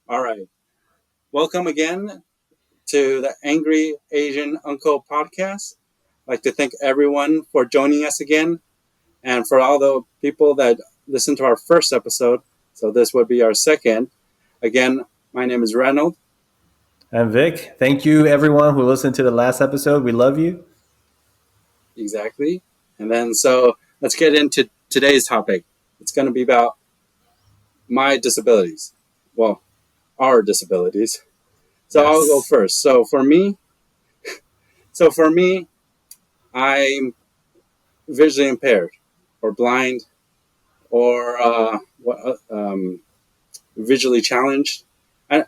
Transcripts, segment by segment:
All right. Welcome again to the Angry Asian Uncle podcast. I'd like to thank everyone for joining us again and for all the people that listened to our first episode. So, this would be our second. Again, my name is Reynold. I'm Vic. Thank you, everyone who listened to the last episode. We love you. Exactly. Let's get into today's topic. It's going to be about my disabilities. Well, our disabilities. So, I'll go Yes. first. So, for me, I'm visually impaired or blind or visually challenged. I,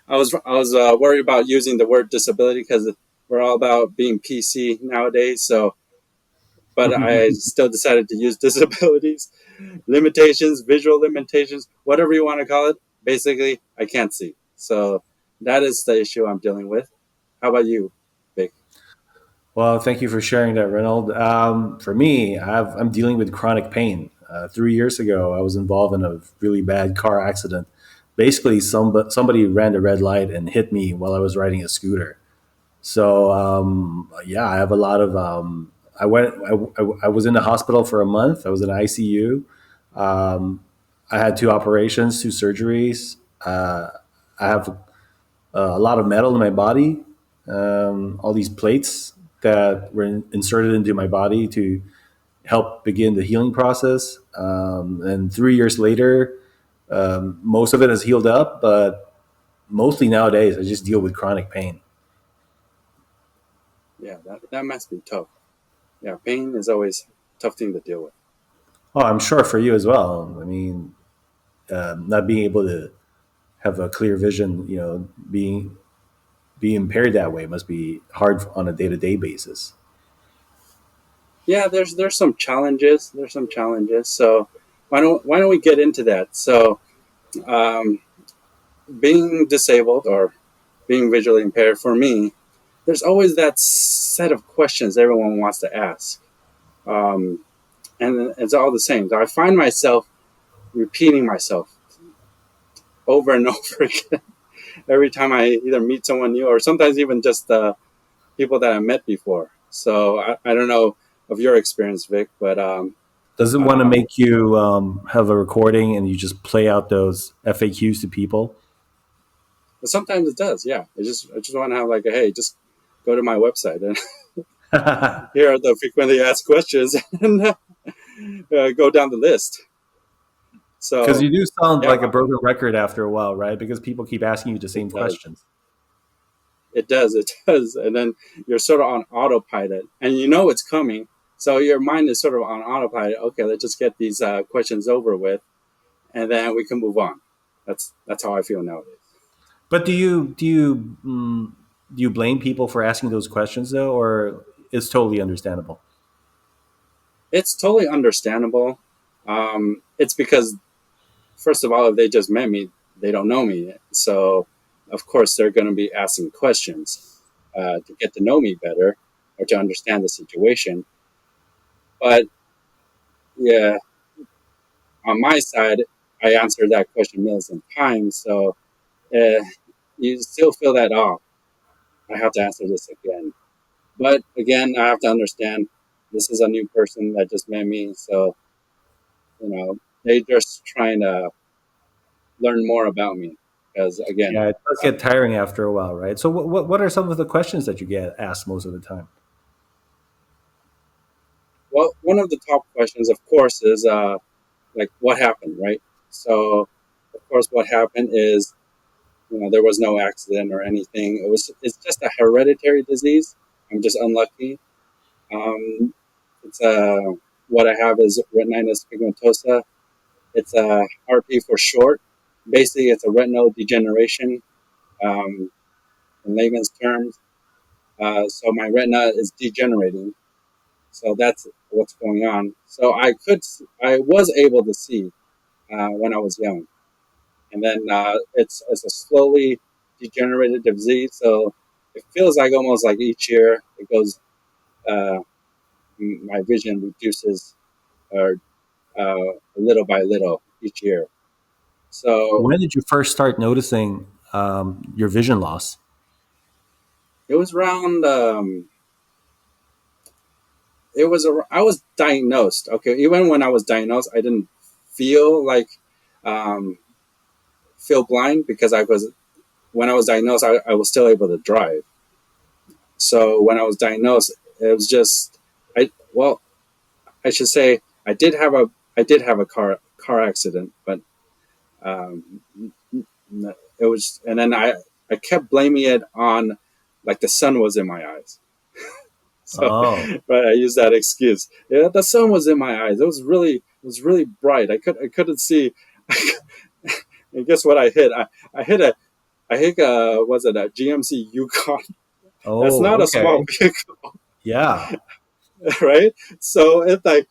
I was worried about using the word disability because we're all about being PC nowadays. But I still decided to use disabilities, limitations, visual limitations, whatever you want to call it. Basically, I can't see. So that is the issue I'm dealing with. How about you, Vic? Well, thank you for sharing that, Reynold. For me, I'm dealing with chronic pain. 3 years ago, I was involved in a really bad car accident. Basically, somebody ran the red light and hit me while I was riding a scooter. So, yeah, I have a lot of. I was in the hospital for a month. I was in ICU. Um, I had two operations, two surgeries. I have a lot of metal in my body, all these plates that were inserted into my body to help begin the healing process. And 3 years later, most of it has healed up, but mostly nowadays I just deal with chronic pain. Yeah, that must be tough. Yeah, pain is always a tough thing to deal with. Oh, I'm sure for you as well. I mean, not being able to have a clear vision, being impaired that way must be hard on a day to day basis. Yeah, there's some challenges. There's some challenges. So why don't we get into that? So um, being disabled or being visually impaired for me, there's always that set of questions everyone wants to ask, um, and it's all the same. So I find myself repeating myself over and over again every time I either meet someone new or sometimes even just people that I met before. So I don't know of your experience, Vic, but Does it want to um, make you have a recording and you just play out those FAQs to people? but sometimes it does. Yeah, I just want to have like a hey, just go to my website and here are the frequently asked questions and go down the list. Because So you do sound yeah, like a broken record after a while, right? Because people keep asking you the it same does. questions. It does, and then you're sort of on autopilot, and you know it's coming. So your mind is sort of on autopilot. Okay, let's just get these questions over with, and then we can move on. That's how I feel nowadays. But do you blame people for asking those questions though, or it's totally understandable? It's totally understandable. It's because first of all, if they just met me, they don't know me, so of course they're going to be asking questions to get to know me better or to understand the situation. But yeah, on my side, I answered that question millions of times, so uh, you still feel that I have to answer this again. But again, I have to understand this is a new person that just met me, so they just trying to learn more about me. Because again, Yeah, it does uh, get tiring after a while, right? So, what are some of the questions that you get asked most of the time? well, one of the top questions, of course, is like what happened, right? So, of course, what happened is there was no accident or anything. It's just a hereditary disease. I'm just unlucky. It's what I have is retinitis pigmentosa. It's a RP for short. Basically, it's a retinal degeneration um, in layman's terms. So my retina is degenerating. So that's what's going on. So I was able to see when I was young, and then it's a slowly degenerated disease. So it feels like almost like each year it goes, uh, my vision reduces or little by little each year. So When did you first start noticing your vision loss? it was around. I was diagnosed. Okay, even when I was diagnosed, I didn't feel like um, feel blind because I was when I was diagnosed, I was still able to drive. So when I was diagnosed, it was just I well, I should say I did have a car accident, but um, it was and then I kept blaming it on like the sun was in my eyes. So Oh, right, I used that excuse. Yeah, the sun was in my eyes. It was really bright. I couldn't see. And guess what I hit? I hit a I hit a was it a GMC Yukon? That's oh, not a small okay, vehicle, yeah. right? So it's like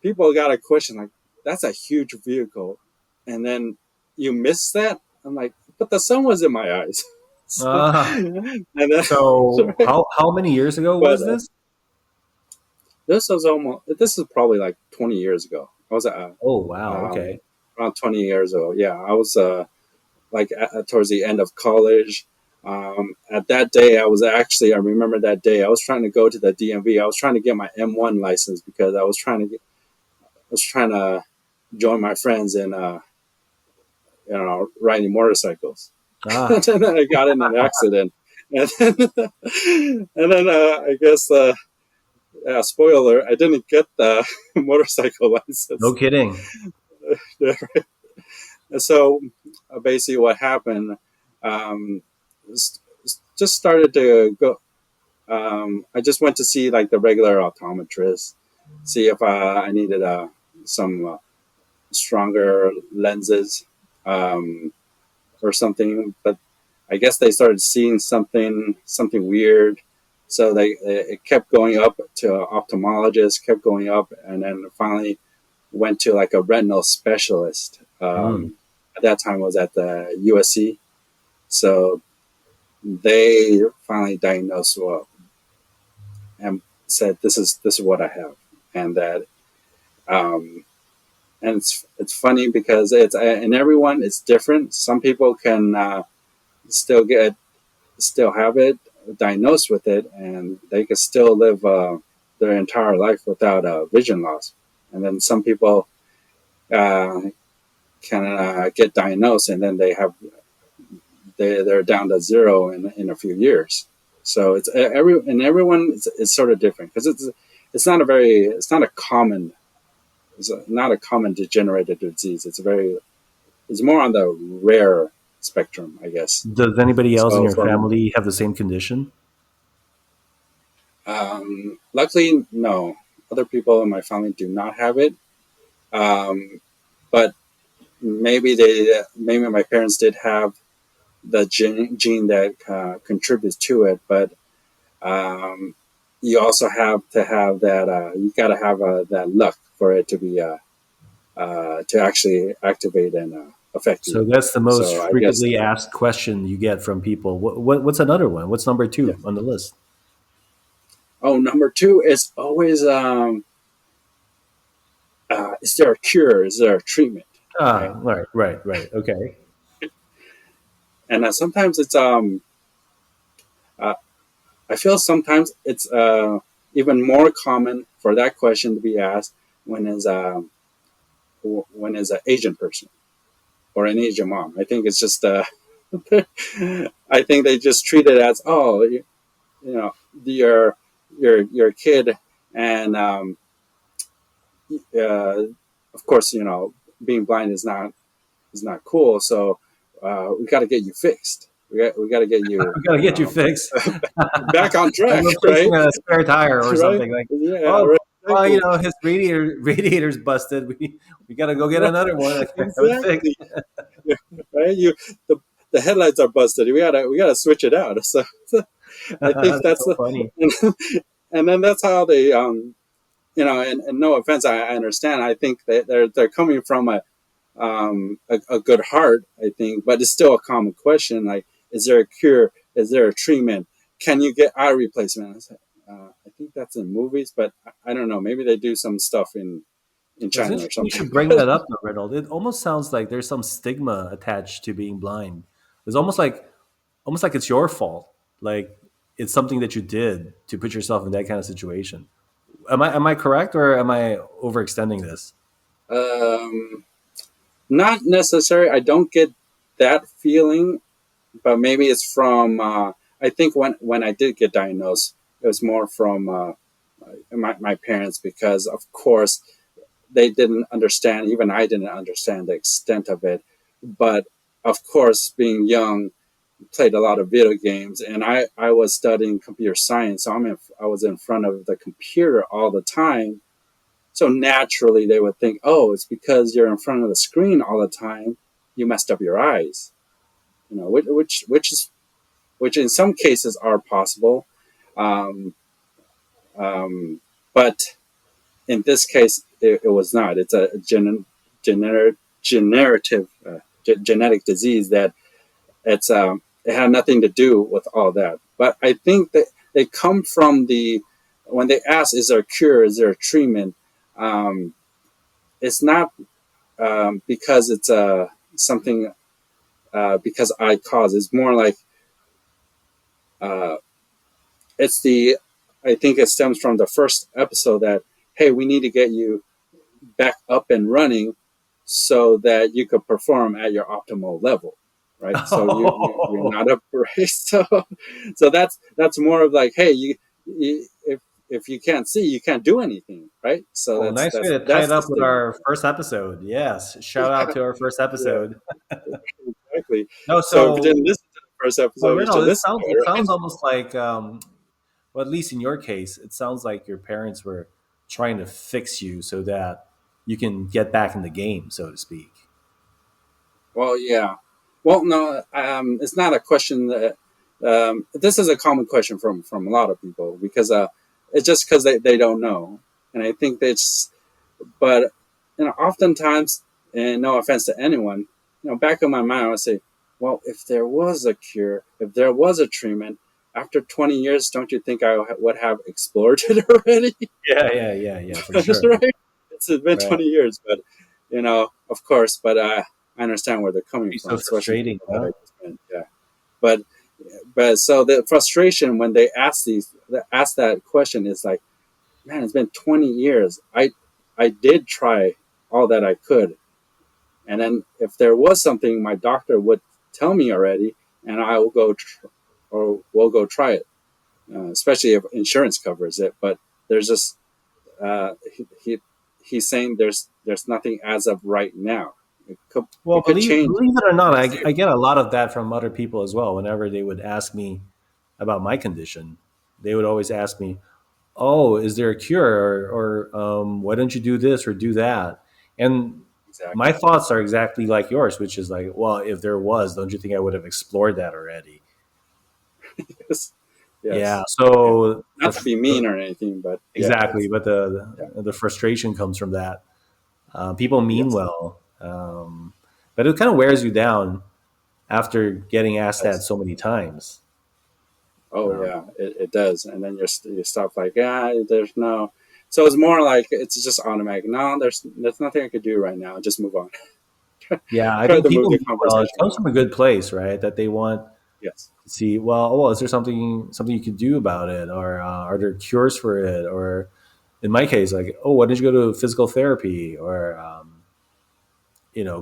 people got a question like that's a huge vehicle, and then you miss that. I'm like, but the sun was in my eyes. So, Uh, and then, so right? how many years ago But was this? this is probably like 20 years ago. I was Oh, wow. um, Okay. around 20 years ago. Yeah, I was like towards the end of college. At that day, I remember that day, I was trying to go to the DMV. I was trying to get my M1 license because I was trying to join my friends in, riding motorcycles. And Ah, then I got in an accident. And then, and then I guess, spoiler, I didn't get the motorcycle no license. kidding. So basically, what happened, um, just started to go. I just went to see like the regular optometrist, see if I needed some stronger lenses or something. But I guess they started seeing something weird. So it kept going up to ophthalmologist, kept going up, and then finally went to like a retinal specialist. Mm. At that time, was at the USC. So they finally diagnosed and said this is what I have, and that um, and it's funny because it's and everyone it's different. Some people can still get still have it diagnosed with it, and they can still live their entire life without vision loss. And then some people uh, can get diagnosed, and then they're down to zero in a few years. So everyone is sort of different because it's not a common not a common degenerative disease. It's more on the rare spectrum, I guess. Does anybody else in So your from family have the same condition? luckily, no, other people in my family do not have it. Um, but maybe my parents did have the gene that contributes to it, but um, you also have to have that. You got to have that luck for it to be to actually activate and affect you. So that's the most So I guess frequently asked question you get from people. What's another one? What's number yeah. two on the list? Oh, number two is always is there a cure? Is there a treatment? Ah, Right, right, right, right. Okay. and sometimes it's uh, I feel sometimes it's even more common for that question to be asked when is an Asian person or an Asian mom. I think it's just I think they just treat it as you know your your kid and uh, of course being blind is not cool. So we got to get you fixed. We got to get you We gotta get you fixed. back on Like track, replacing right? a spare tire or Right? something. Like, Yeah, oh, right. you Exactly. know, his radiator's busted. We gotta go get Right. another one. Like, have it fixed. Exactly. Right. The the headlights are busted. We gotta switch it out. So I think That's that's so funny. and then that's how they and no offense, I understand. I think that they're coming from a good heart, I think, but it's still a common question. Like, is there a cure? Is there a treatment? Can you get eye replacement? I think that's in movies, but I don't know. Maybe they do some stuff in It's China or interesting you something. should bring that up, though, Reynold. It almost sounds like there's some stigma attached to being blind. It's almost like it's your fault. Like it's something that you did to put yourself in that kind of situation. Am I correct or am I overextending this? um, Not necessary. I don't get that feeling, but maybe it's from. I think when I did get diagnosed, it was more from my parents because, of course, they didn't understand. Even I didn't understand the extent of it. But of course, being young, played a lot of video games, and I was studying computer science, so I was in front of the computer all the time. So naturally, they would think, oh, it's because you're in front of the screen all the time, you messed up your eyes. Which in some cases are possible, um, um, but in this case, it was not. It's a gener- generative genetic disease that it had nothing to do with all that. But I think that they come from the when they ask, "Is there a cure? Is there a treatment?" Um, it's not because it's something because I cause. It's more like uh, it's the. I think it stems from the first episode that hey, we need to get you back up and running so that you could perform at your optimal level, right? So you're Oh, not up, right? So that's more of like hey, you if you can't see, you can't do anything, right? So oh, that's nice way that's to tie it that's the up with stigma. our first episode. Yes, shout out to our first Yeah, episode. exactly. No, So if you didn't so listen to the first well, episode, you should Reynold, listen to it it, right? sounds almost like, well, at least in your case, it sounds like your parents were trying to fix you so that you can get back in the game, so to speak. Well, yeah. Well, no, it's not a question that. This is a common question from a lot of people because it's just because they don't know, and I think that's. But oftentimes, and no offense to anyone, back in my mind, I would say, well, if there was a cure, if there was a treatment, after 20 years, don't you think I would have explored it already? Yeah, for That's sure. right. It's been Right. 20 years, but of course, but I understand where they're coming Be from, so especially frustrating, people that huh? I just met. Yeah, but so the frustration when they ask that question is like, man, it's been 20 years. I did try all that I could, and then if there was something, my doctor would tell me already, and I will go or we'll go try it, especially if insurance covers it. But there's just he he's saying there's nothing as of right now. Well, It could change believe it or not, next year. I get a lot of that from other people as well. Whenever they would ask me about my condition, they would always ask me, "Oh, is there a cure?" or "Why don't you do this or do that?" And my Exactly. thoughts are exactly like yours, which is like, "Well, if there was, don't you think I would have explored that already?" Yes. Yeah. Yes. Yeah. So Not to be mean or anything, but yeah, exactly, it's but yeah. the frustration comes from that. People mean Yes. well, but it kind of wears you down after getting asked that Yes. so many times. Oh Um, yeah, it does. And then you stop like, yeah, there's no. So it's more like it's just automatic. No, there's nothing I could do right now. Just move on. yeah, I Try think to move people the mean well. It conversation comes on. from a good place, right? That they want Yes. to see. Well, is there something you can do about it, or are there cures for it, or in my case, like, oh, why don't you go to physical therapy, or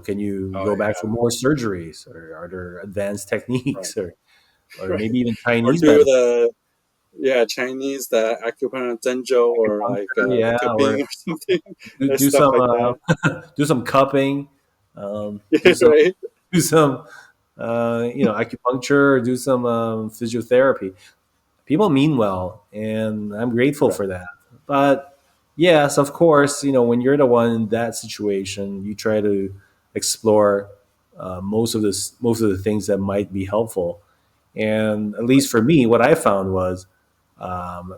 can you Oh go back for yeah. more surgeries, or are there advanced Right. techniques, or Right. maybe even Or Chinese do medicine, the Chinese the acupuncture zhenjiao or like acupuncture, the yeah, cupping or or something. There's do stuff some like that. do some cupping, do Yeah, some right. do some acupuncture, do some physiotherapy. People mean well, and I'm grateful Right. for that. But yes, of course, when you're the one in that situation, you try to explore most of the things that might be helpful. And at Right. least for me, what I found was um,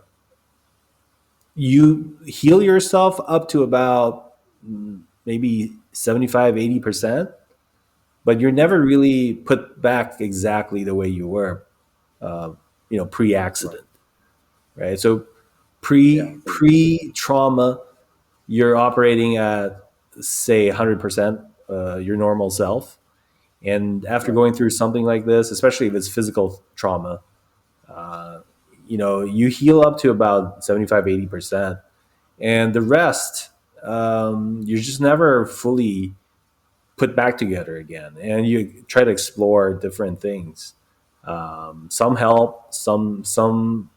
you heal yourself up to about maybe 75, 80%, but you're Mhm. never really put back exactly the way you were, uh, Right. pre-accident, right? So Yeah. I think. pre trauma, you're operating at, say, 100% your normal self. And after Right. going through something like this, especially if it's physical trauma, you heal up to about 75, 80%. And the rest, you're just never fully put back together again. And you try to explore different things. Some help, some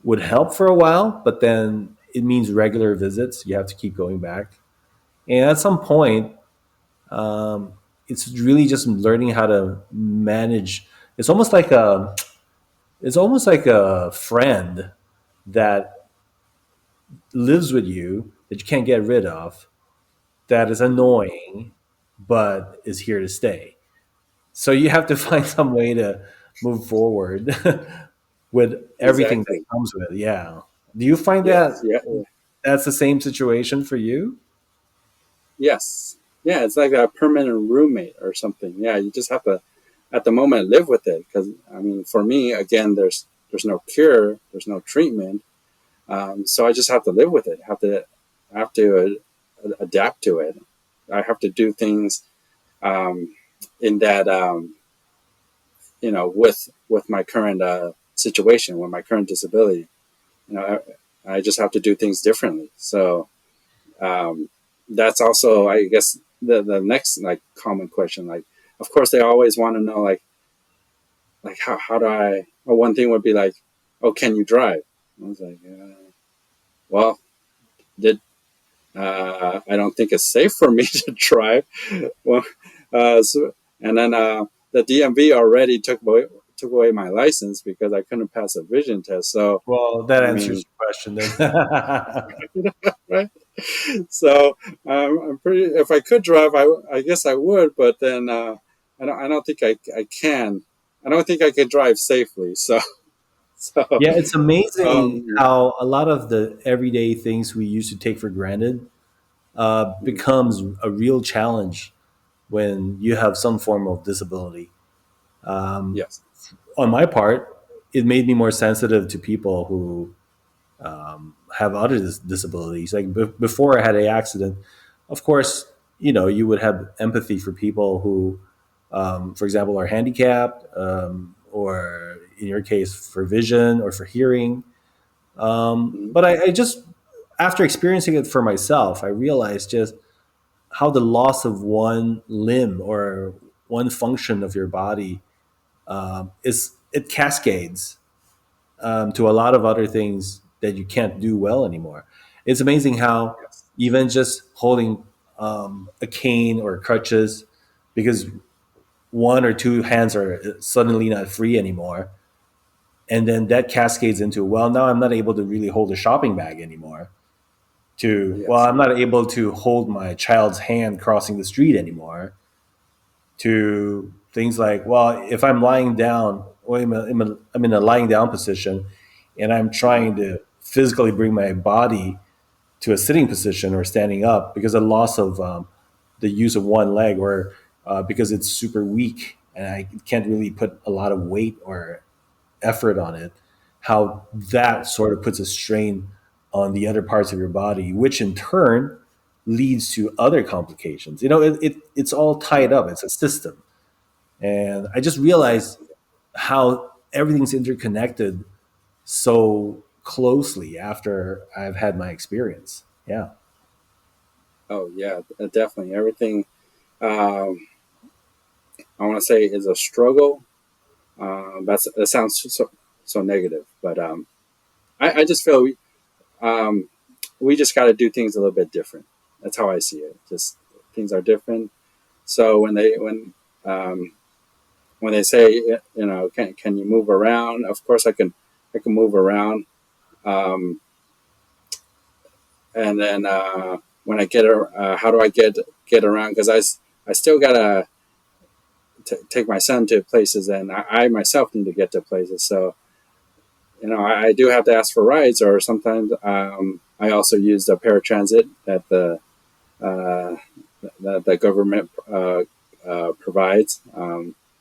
would help for a while, but then it means regular visits. You have to keep going back. And at some point, it's really just learning how to manage. It's almost like a friend that lives with you that you can't get rid of, that is Mhm. annoying but is here to stay. So you have to find Right. some way to move forward with everything that Exactly. comes with it. Yeah. Do you find Yes. that Yeah. that's the same situation for you? Yes. Yeah. It's like a permanent roommate or something. Yeah. You just have to, at the moment, live with it. Because I mean, for me, again, there's no cure. There's no treatment. So I just have to live with it. Have to adapt to it. I have to do things in that with my current situation, with my current disability. I just have to do things differently. So um, that's also, I guess, the next like common question. Like, of course, they always want to know like how do I? Well, one thing would be like, oh, can you drive? I was like, well, did I don't think it's safe for me to drive. Well, and then the DMV already took away my license because I couldn't pass a vision test. So Well, that I answers mean, your question then. right? So I'm pretty. If I could drive, I guess I would, but then I don't think I can. I don't think I could drive safely. So so Yeah, it's amazing um, how a lot of the everyday things we used to take for granted becomes a real challenge when you have some form of disability. Um, yes. on my part, it made me more sensitive to people who have other disabilities. Like before I had a accident, of course, you would have empathy for people who, for example, are handicapped, or in your case, for vision or for hearing. Mhm. But I just, after experiencing it for myself, I realized just how the loss of one limb or one function of your body is it cascades to a lot of other things that you can't do well anymore. It's amazing how Yes. even just holding a cane or crutches, because one or two hands are suddenly not free anymore, and then that cascades into, well, now I'm not able to really hold a shopping bag anymore. To, well, Yes. I'm not able to hold my child's hand crossing the street anymore. To things like, well, if I'm lying down, or I'm in a lying down position, and I'm Mhm. trying to physically bring my body to a sitting position or standing up because of loss of the use of one leg, or because it's super weak and I can't really put a lot of weight or effort on it, how that sort of puts a strain on the other parts of your body, which in turn leads to other complications. It's all tied Right. up. It's a system. And I just realized Exactly. how everything's interconnected so closely after I've had my experience. Yeah. Oh yeah, definitely. Everything I want to say is a struggle. That sounds so negative, but I just feel we just got to do things a little bit different. That's how I see it. Just things are different. So um, when they say can you move around? Of course I can move around. Um, and then when I how do I get around? Because I still gotta take my son to places, and I myself need to get to places. So I do have to ask for rides, or sometimes I also use the paratransit that uh, the government provides,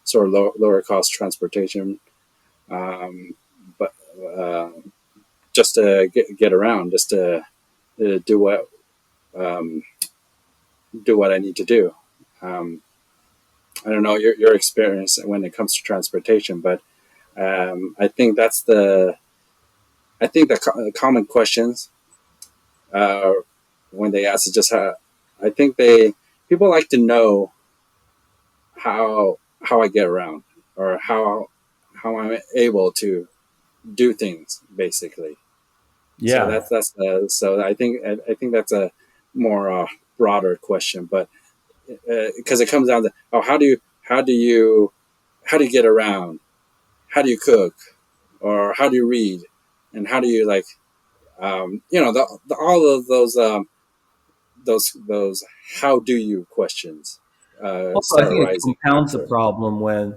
sort of lower cost transportation, but uh, just to get around, just to do what. um, do what I need to do. Um, I don't know your experience when it comes to transportation, but I think the common questions uh, when they ask is just how. I think they people like to know how I get around or how I'm able to do things basically. So Yeah. so I think that's a more broader question, but because it comes down to how do you get around, how do you cook, or how do you read, and how do you like all of those how do you questions Also, I start think it arising compounds the after. problem when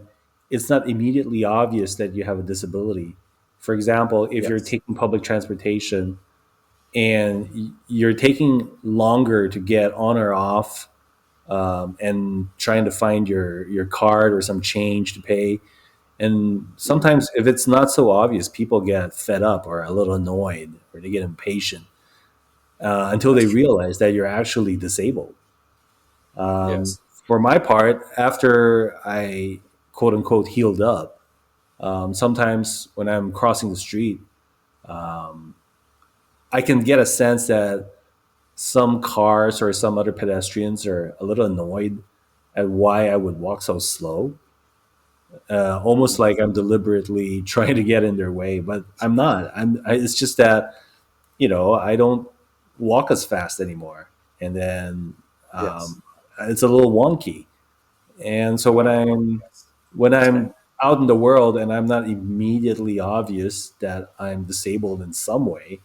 it's not immediately obvious that you have a disability. For example, if you're Yes, taking public transportation and you're taking longer to get on or off, and trying to find your card or some change to pay. And hmm, sometimes, if it's not so obvious, people get fed up or a little annoyed or they get impatient until that's they true. realize that you're actually disabled. Yes, For my part, after I quote unquote healed up, sometimes when I'm crossing the street, I can get a sense that some cars or some other pedestrians are a little annoyed at why I would walk so slow, almost like yes, I'm deliberately trying to get in their way, but I'm not. It's just that I don't walk as fast anymore, and then yes. it's a little wonky. And so when I'm Yes, when understand. I'm out in the world and I'm not immediately obvious that I'm disabled in some way,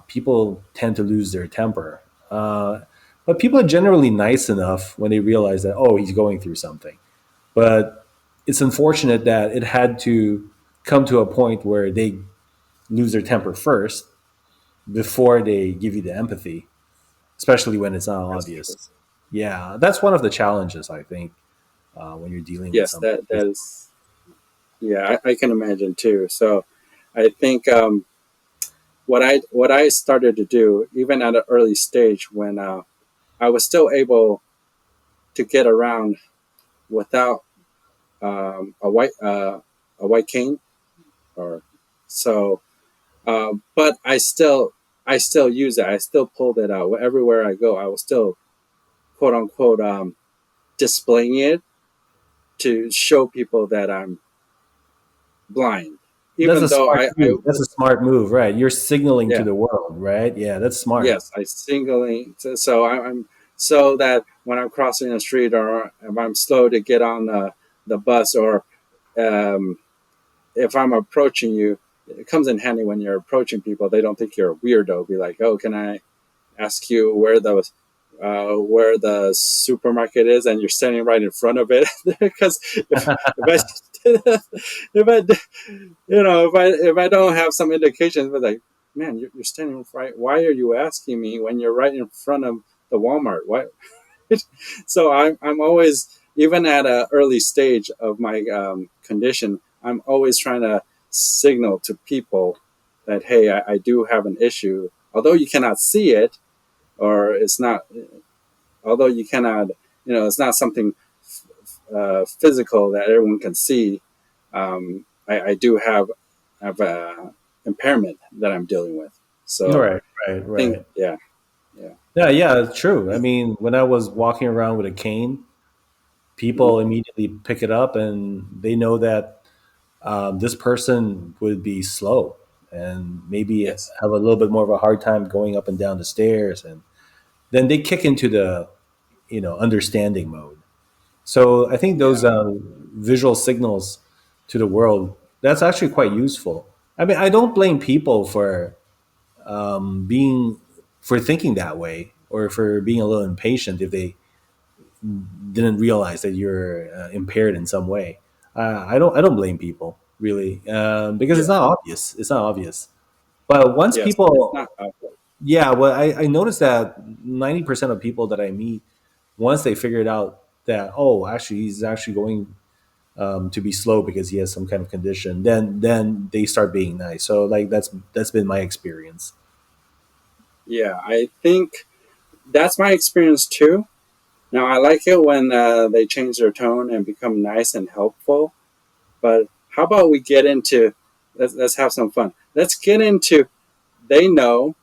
people tend to lose their temper. But people are generally nice enough when they realize that, oh, he's going through something. But it's unfortunate that it had to come to a point where they lose their temper first before they give you the empathy, especially when it's not That's true. obvious. Yeah, that's one of the challenges, I think, when you're dealing with Yes, somebody. that is. Yeah, I can imagine too. So, I think what I started to do, even at an early stage, when I was still able to get around without um, a white uh, a white cane, or so. But I still use it. I still pulled it out everywhere I go. I was still quote unquote displaying it to show people that I'm blind, That's even a though smart I move. That's a smart move, right? You're signaling to yeah, the world, right? Yeah, that's smart. yes, I singly so I'm so that when I'm crossing the street or if I'm slow to get on the bus or um, if I'm approaching you, it comes in handy when you're approaching people. They don't think you're a weirdo. Be like, oh, can I ask you where the supermarket is, and you're standing right in front of it. Because if I if I if I don't have some indications, but like, man, you're standing right. Why are you asking me when you're right in front of the Walmart? Why? So I'm always, even at an early stage of my condition, I'm always trying to signal to people that hey, I do have an issue, although you cannot see it, or it's not, although you cannot, it's not something physical that everyone can see. I do have a impairment that I'm dealing with. So Right, right, I think, right. yeah, yeah, Yeah, yeah, it's true. I mean, when I was walking around with a cane, hmm, people immediately pick it up and they know that this person would be slow and maybe yes, have a little bit more of a hard time going up and down the stairs, and then they kick into the understanding mode. So I think those yeah, visual signals to the world, that's actually quite useful. I mean, I don't blame people being for thinking that way or for being a little impatient if they didn't realize that you're impaired in some way. I don't blame people really, because it's yeah, not obvious. It's not obvious. But once yes. It's not. people, yeah, well, I noticed that 90% of people that I meet, once they figured out that, oh, actually he's actually going to be slow because he has some kind of condition, then they start being nice. So like that's been my experience. Yeah, I think. that's my experience too. Now I like it when they change their tone and become nice and helpful. But how about we get into let's have some fun. Let's get into they know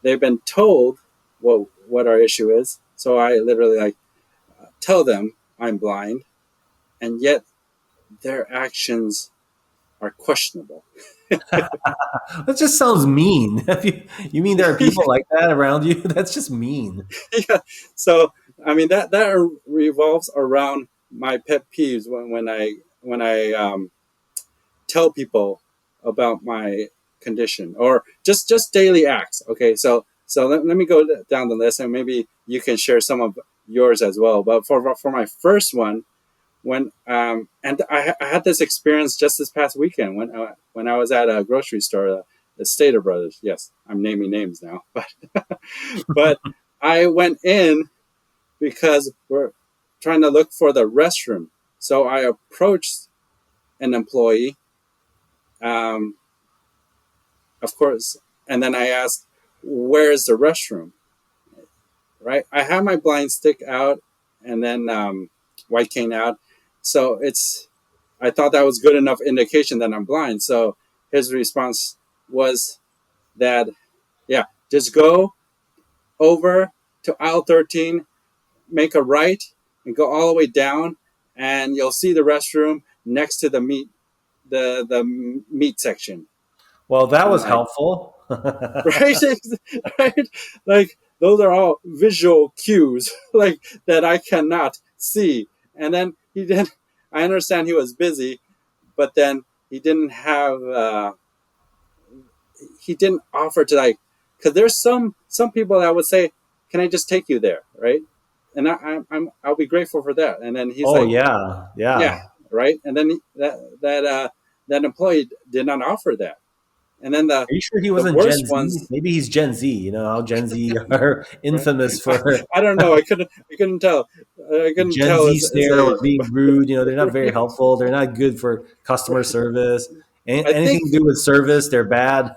they've been told what our issue is. So I literally like tell them I'm blind, and yet their actions are questionable. That just sounds mean. You mean there are people like that around you? That's just mean. Yeah. So I mean that revolves around my pet peeves when I tell people about my condition or just daily acts. Okay, so let me go down the list and maybe you can share some of yours as well. But for my first one, when and I had this experience just this past weekend when I was at a grocery store, the Stater Brothers. Yes, I'm naming names now, but I went in because we're trying to look for the restroom. So I approached an employee, um, of course, and then I asked, "Where's the restroom?" Right? I have my blind stick out, and then white cane out. So it's I thought that was good enough indication that I'm blind. So his response was that, yeah, just go over to aisle 13, make a right, and go all the way down, and you'll see the restroom next to the meat section. Well, that I'm was like, helpful. right, right, like those are all visual cues, like that I cannot see. And then he did. I understand he was busy, but then he didn't have. He didn't offer to like, because there's some people that would say, "Can I just take you there?" Right? And I'll be grateful for that. And then he's Oh like, yeah, "Yeah, yeah. right." And then that employee did not offer that. And then Are you sure he the wasn't worst Gen Z? ones, Maybe he's Gen Z. You know how Gen Z are right? infamous for I don't know. I couldn't tell. I the couldn't Gen tell Z his stare or age. being rude. You know, they're not very helpful. They're not good for customer Right. service. I think, Anything to do with service, they're bad.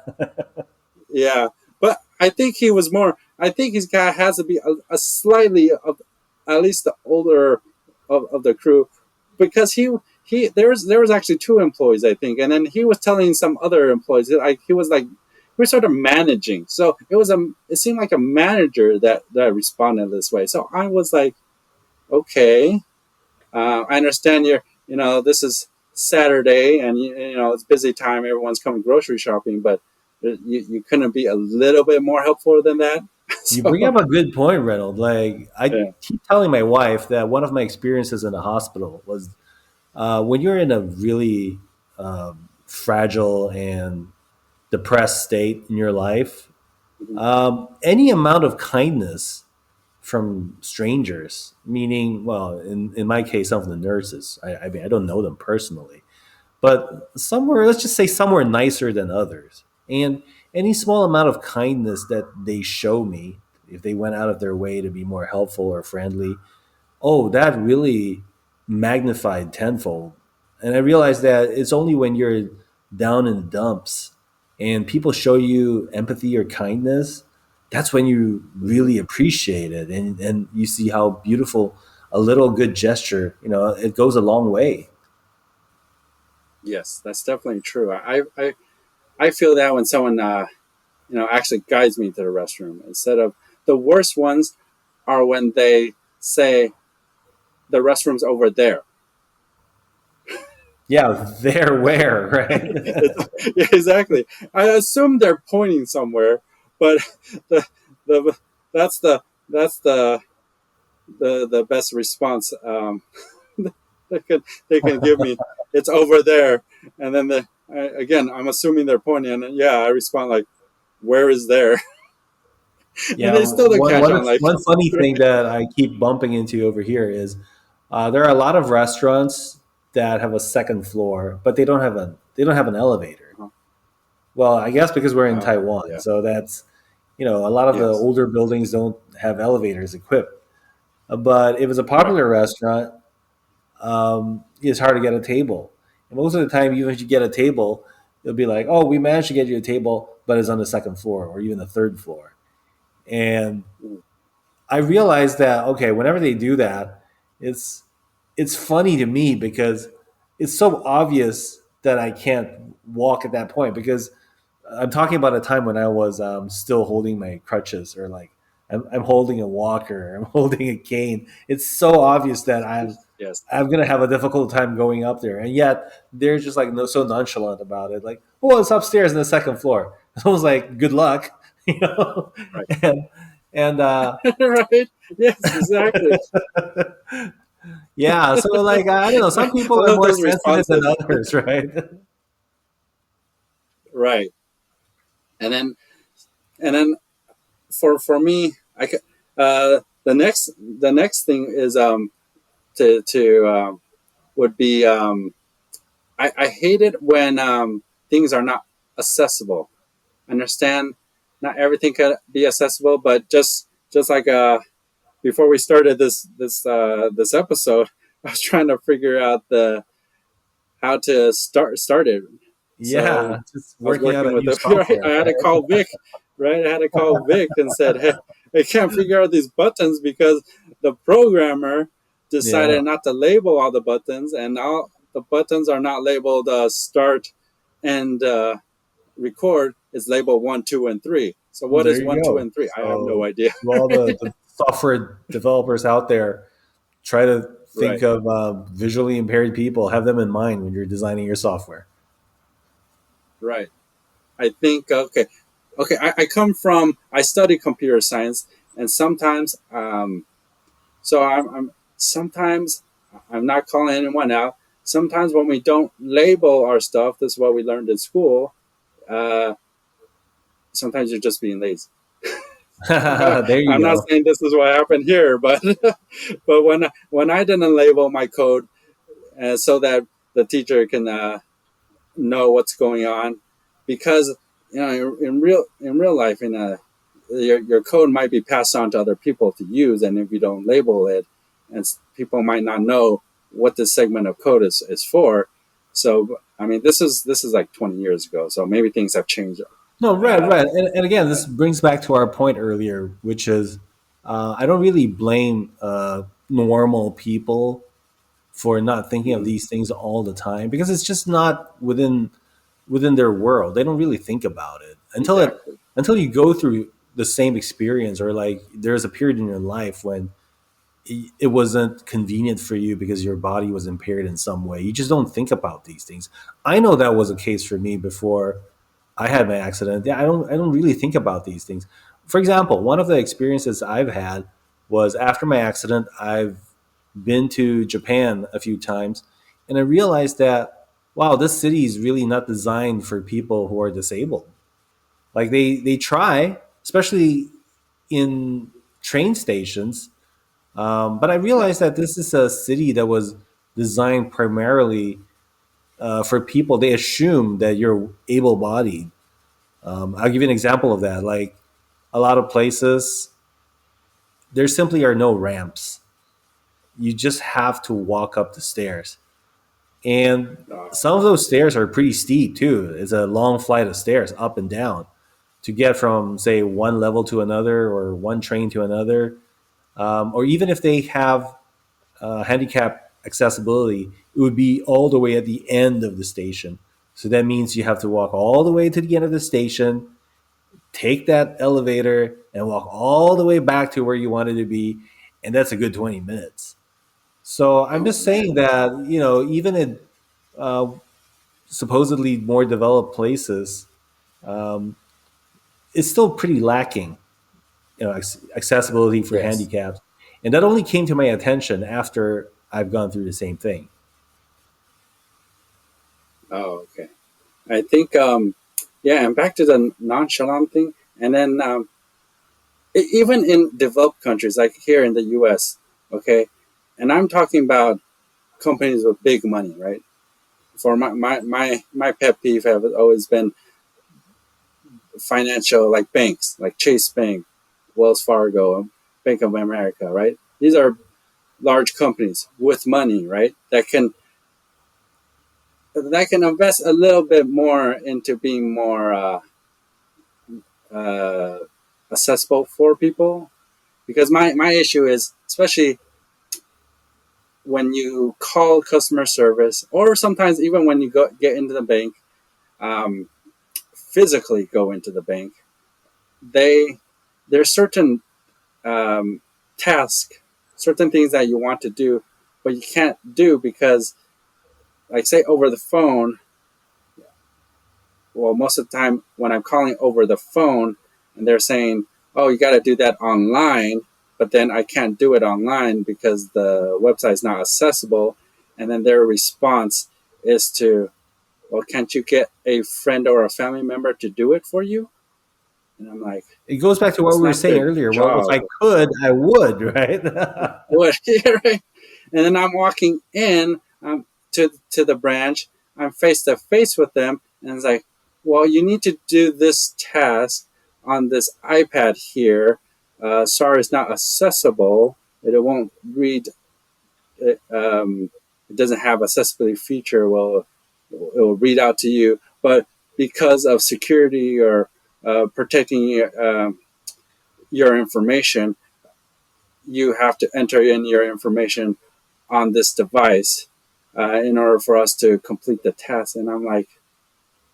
yeah, but I think he was more. I think he's got has to be a slightly of at least the older of the crew, because he there was actually two employees, I think, and then he was telling some other employees like he was sort of managing. So it seemed like a manager that responded this way. So I was like, okay, I understand this is Saturday and it's busy time. Everyone's coming grocery shopping, but you couldn't be a little bit more helpful than that. You So bring up a good point, Reynold. Like I yeah. keep telling my wife that one of my experiences in the hospital was when you're in a really fragile and depressed state in your life. Mhm. Any amount of kindness from strangers, meaning, well, in my case, some of the nurses. I mean, I don't know them personally, but somewhere, let's just say somewhere nicer than others. And any small amount of kindness that they show me, if they went out of their way to be more helpful or friendly, oh, that really magnified tenfold. And I realized that it's only when you're down in the dumps and people show you empathy or kindness, that's when you Mhm. really appreciate it, and you see how beautiful a little good gesture, it goes a long way. Yes, that's definitely true. I feel that when someone actually guides me to the restroom instead of the worst ones are when they say the restroom's over there. Yeah, there, where, right? Yeah, exactly. I assume they're pointing somewhere, but the the that's the best response they can give me. It's over there, and then again, I'm assuming they're pointing, and yeah, I respond like, "Where is there?" And Yeah, they still don't catch on. Like, one funny thing that I keep bumping into over here is there are a lot of restaurants that have a second floor, but they don't have an elevator. Well, I guess because we're in Taiwan, yeah, so that's a lot of the yes, older buildings don't have elevators equipped. But if it's a right, popular restaurant, it's hard to get a table. And most of the time, even if you get a table, they'll be like, "Oh, we managed to get you a table, but it's on the second floor or even the third floor." And mm, I realized that okay, whenever they do that, it's it's funny to me because it's so obvious that I can't walk at that point because I'm talking about a time when I was still holding my crutches or like I'm holding a walker, I'm holding a cane. It's so obvious that Yes. I'm gonna have a difficult time going up there, and yet they're just like no, so nonchalant about it. Like, oh, it's upstairs in the second floor. I was like, good luck, you know, Right. and and Right. Yes, exactly. yeah. So like I don't know, some I people are love more those sensitive than responses. others, right? Right. And then and then for me, the next thing is to would be I hate it when things are not accessible. I understand not everything can be accessible, but just like before we started this episode, I was trying to figure out the how to start it. Yeah, So just I was working out working a with new it. Right? software, I had to right? call Vic. Right? I had to call Vic and said, "Hey, I can't figure out these buttons because the programmer Yeah, decided not to label all the buttons, and all the buttons are not labeled start and record. Is labeled 1, 2, and 3. So what there is you one, two, go. and three? I have no So idea." to all the software developers out there, try to think Right. of visually impaired people. Have them in mind when you're designing your software. Right. I think okay. I come from I study computer science, and sometimes so I'm sometimes I'm not calling anyone out. Sometimes when we don't label our stuff, this is what we learned in school. Uh, sometimes you're just being lazy. There you I'm not go. saying this is what happened here, but but when I didn't label my code so that the teacher can know what's going on, because in real life your code might be passed on to other people to use, and if you don't label it, and people might not know what this segment of code is for. So I mean, this is like 20 years ago, so maybe things have changed. No, right, Uh, right. And again, this brings back to our point earlier, which is I don't really blame normal people for not thinking of mm, these things all the time because it's just not within their world. They don't really think about it exactly. until you go through the same experience or like there's a period in your life when it wasn't convenient for you because your body was impaired in some way. You just don't think about these things. I know that was a case for me before I had my accident. Yeah, I don't really think about these things. For example, one of the experiences I've had was after my accident, I've been to Japan a few times and I realized that wow, this city is really not designed for people who are disabled. Like they try, especially in train stations, but I Right. realized that this is a city that was designed primarily for people. They assume that you're able bodied. I'll give you an example of that. Like a lot of places, there simply are no ramps. You just have to walk up the stairs. And some of those stairs are pretty steep too. It's a long flight of stairs up and down to get from, say, one level to another or one train to another. Or even if they have handicap accessibility, it would be all the way at the end of the station. So that means you have to walk all the way to the end of the station, take that elevator, and walk all the way back to where you wanted to be. And that's a good 20 minutes. So I'm Oh just man. saying that, you know, even in uh, supposedly more developed places, um, it's still pretty lacking, you know, accessibility for Yes. handicaps. And that only came to my attention after I've gone through the same thing. Oh, okay. I think yeah, and back to the nonchalant thing, and then even in developed countries like here in the U.S. Okay, and I'm talking about companies with big money, right? For my pet peeve have always been financial, like banks, like Chase Bank, Wells Fargo, Bank of America, right? These are large companies with money, right? That can invest a little bit more into being more uh, accessible for people. because my issue is, especially when you call customer service, or sometimes even when you go get into the bank, um, physically go into the bank, they there's certain um, tasks, certain things that you want to do, but you can't do because, like, say over the phone. Well, most of the time when I'm calling over the phone, and they're saying, "Oh, you got to do that online," but then I can't do it online because the website is not accessible, and then their response is to, "Well, can't you get a friend or a family member to do it for you?" And I'm like, It goes back to what "It's we were not saying their earlier. Well, if job." I could, I would, right? What? Right? And then I'm walking in to the branch. I'm face to face with them, and it's like, well, you need to do this task on this iPad here. Sorry, it's not accessible. It won't read. It doesn't have accessibility feature. Well, it will read out to you, but because of security or protecting your information, you have to enter in your information on this device in order for us to complete the test. And I'm like,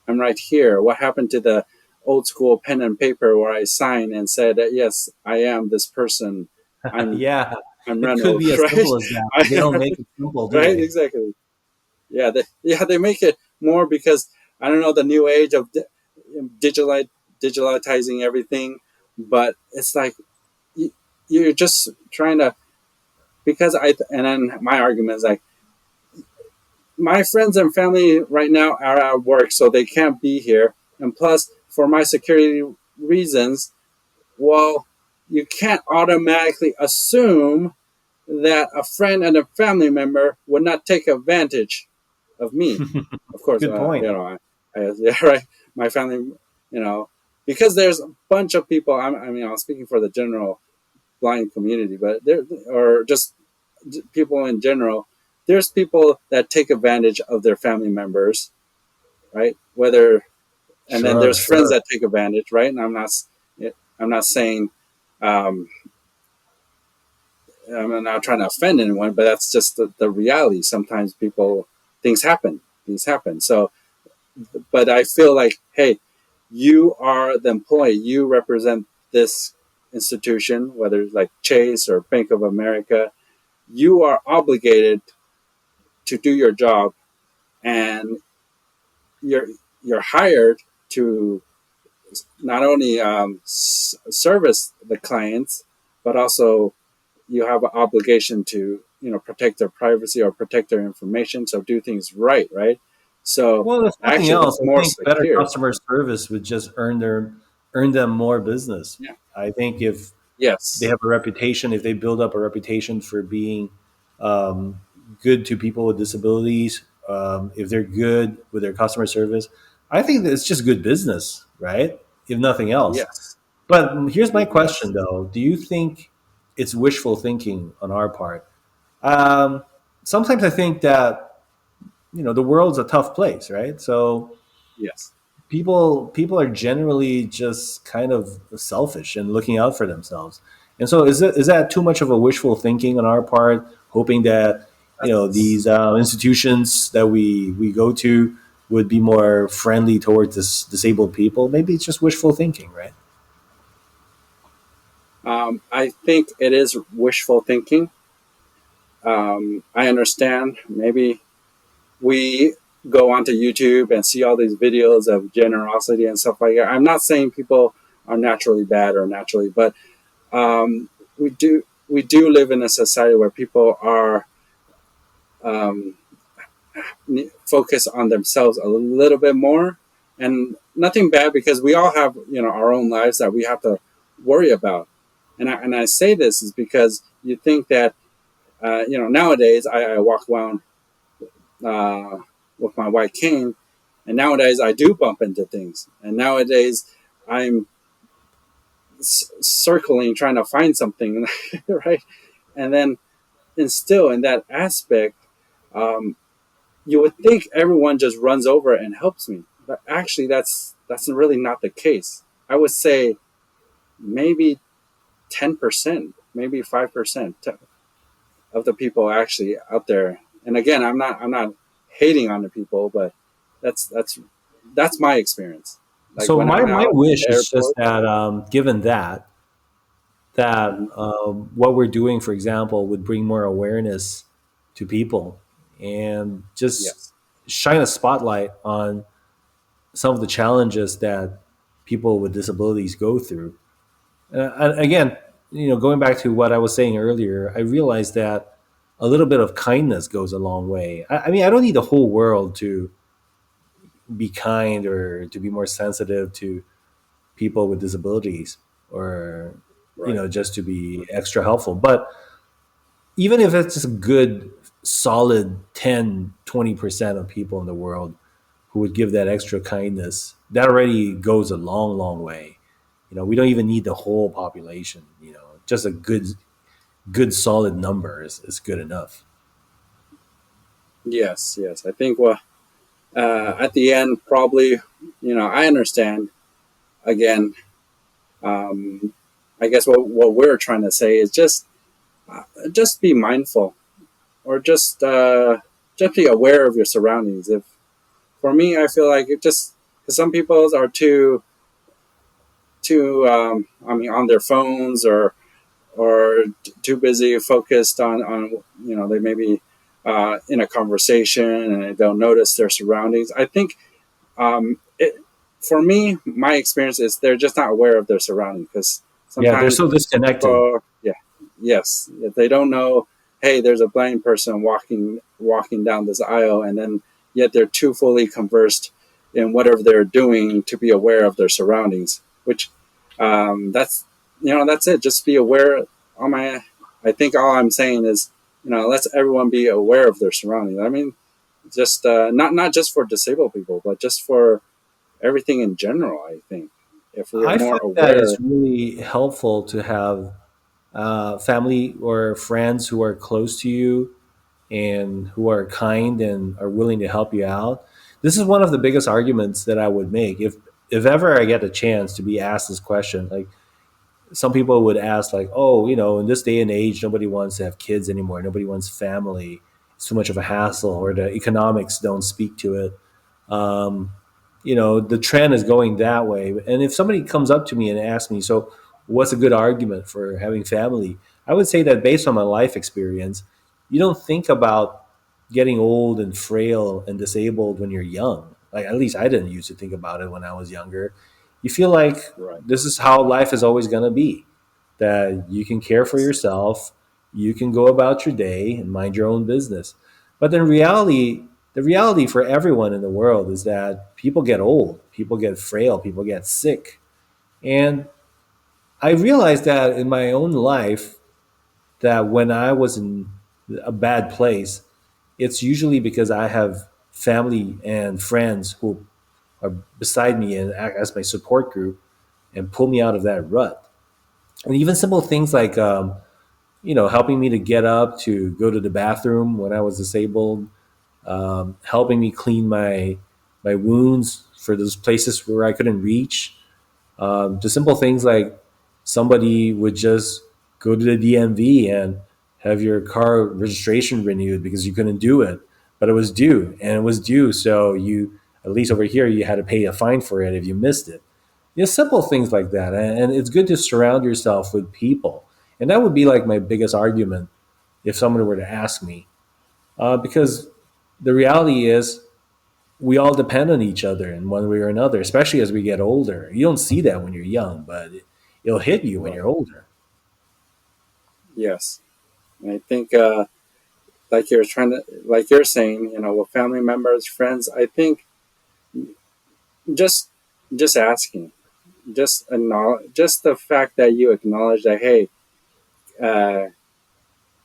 I'm right here. What happened to the old school pen and paper where I signed and said that yes, I am this person. I'm Yeah, I'm it could Reynolds, be as right? simple as that. They don't make it simple, do Right, they? exactly. They make it more because I don't know the new age of digital digitalizing everything, but it's like you're just trying to, because I and then my argument is like, my friends and family right now are at work, so they can't be here. And plus, for my security reasons, well, you can't automatically assume that a friend and a family member would not take advantage of me. Of course, Good point. yeah, right. My family, because there's a bunch of people. I'm speaking for the general blind community, but there, or just people in general, there's people that take advantage of their family members, right? Whether and then Sure, there's friends sure. that take advantage, right? And I'm not saying I'm not trying to offend anyone, but that's just the reality. Sometimes things happen. So, but I feel like, hey, you are the employee, you represent this institution, whether it's like Chase or Bank of America. You are obligated to do your job, and you're you're hired to not only service the clients, but also you have an obligation to protect their privacy or protect their information. So do things right. So Well, if nothing actually, else, it's I more think better secure. customer service would just earn them more business. Yeah. I think if they Yes. have a reputation, if they build up a reputation for being um, good to people with disabilities, if they're good with their customer service, I think that it's just good business, right? If nothing else. Yes. But here's my Yes. question, though: do you think it's wishful thinking on our part? Um, Sometimes I think that the world's a tough place, right? So Yes. people are generally just kind of selfish and looking out for themselves. And so is that too much of a wishful thinking on our part, hoping that That's. these institutions that we go to would be more friendly towards disabled people? Maybe it's just wishful thinking, right? I think it is wishful thinking. I understand. Maybe we go onto YouTube and see all these videos of generosity and stuff like that. I'm not saying people are naturally bad or naturally, but we do live in a society where people are um, focused on themselves a little bit more, and nothing bad because we all have our own lives that we have to worry about. And I say this is because you think that nowadays I walk around uh, with my white cane, and nowadays I do bump into things, and nowadays I'm circling trying to find something, right? And then, and still in that aspect, um, you would think everyone just runs over and helps me, but actually that's really not the case. I would say maybe 10%. maybe 5% of the people actually out there. And again, I'm not hating on the people, but that's that's that's my experience. Like So when I'm my out at wish the is just airport. that, given that Mhm. what we're doing, for example, would bring more awareness to people and just Yes. shine a spotlight on some of the challenges that people with disabilities go through. And again, going back to what I was saying earlier, I realized that a little bit of kindness goes a long way. I mean, I don't need the whole world to be kind or to be more sensitive to people with disabilities, or Right. just to be extra helpful. But even if it's just a good solid 10-20% of people in the world who would give that extra kindness, that already goes a long, long way. We don't even need the whole population. Just a good solid number is good enough. Yes. Yes. I think well, at the end, probably, I understand. Again, um, I guess what we're trying to say is just be mindful, or just be aware of your surroundings. If for me, I feel like it just because some people are too I mean on their phones, or too busy focused on they may be in a conversation and they don't notice their surroundings. I think it for me, my experience is they're just not aware of their surroundings, because Yeah, they're sometimes so disconnected. people, yeah, yes, if they don't know, hey, there's a blind person walking down this aisle, and then yet they're too fully conversed in whatever they're doing to be aware of their surroundings. Which that's it. Just be aware. All my I think all I'm saying is, let's everyone be aware of their surroundings. I mean, just not just for disabled people, but just for everything in general. I think if we are I more find that it's aware. really helpful to have family or friends who are close to you and who are kind and are willing to help you out. This is one of the biggest arguments that I would make if ever I get a chance to be asked this question. Like, some people would ask, like, oh, in this day and age, nobody wants to have kids anymore, nobody wants family, it's too much of a hassle, or the economics don't speak to it. um, the trend is going that way. And if somebody comes up to me and asks me, so what's a good argument for having family, I would say that based on my life experience, you don't think about getting old and frail and disabled when you're young. Like, at least I didn't used to think about it when I was younger. You feel like Right. this is how life is always going to be, that you can care for Yes. yourself, you can go about your day and mind your own business. But in reality, the reality for everyone in the world is that people get old, people get frail, people get sick. And I realized that in my own life, that when I was in a bad place, it's usually because I have family and friends who are beside me and act as my support group and pull me out of that rut. And even simple things like, helping me to get up to go to the bathroom when I was disabled, helping me clean my wounds for those places where I couldn't reach. The simple things like somebody would just go to the DMV and have your car registration renewed because you couldn't do it, but it was due, and it was due. So you, at least over here, you had to pay a fine for it if you missed it. Simple things like that. And it's good to surround yourself with people. And that would be like my biggest argument if someone were to ask me, because the reality is we all depend on each other in one way or another, especially as we get older. You don't see that when you're young, but it'll hit you when Right. you're older. Yes. And I think like you're saying, with family members, friends. I think just just asking, just the fact that you acknowledge that, hey, uh,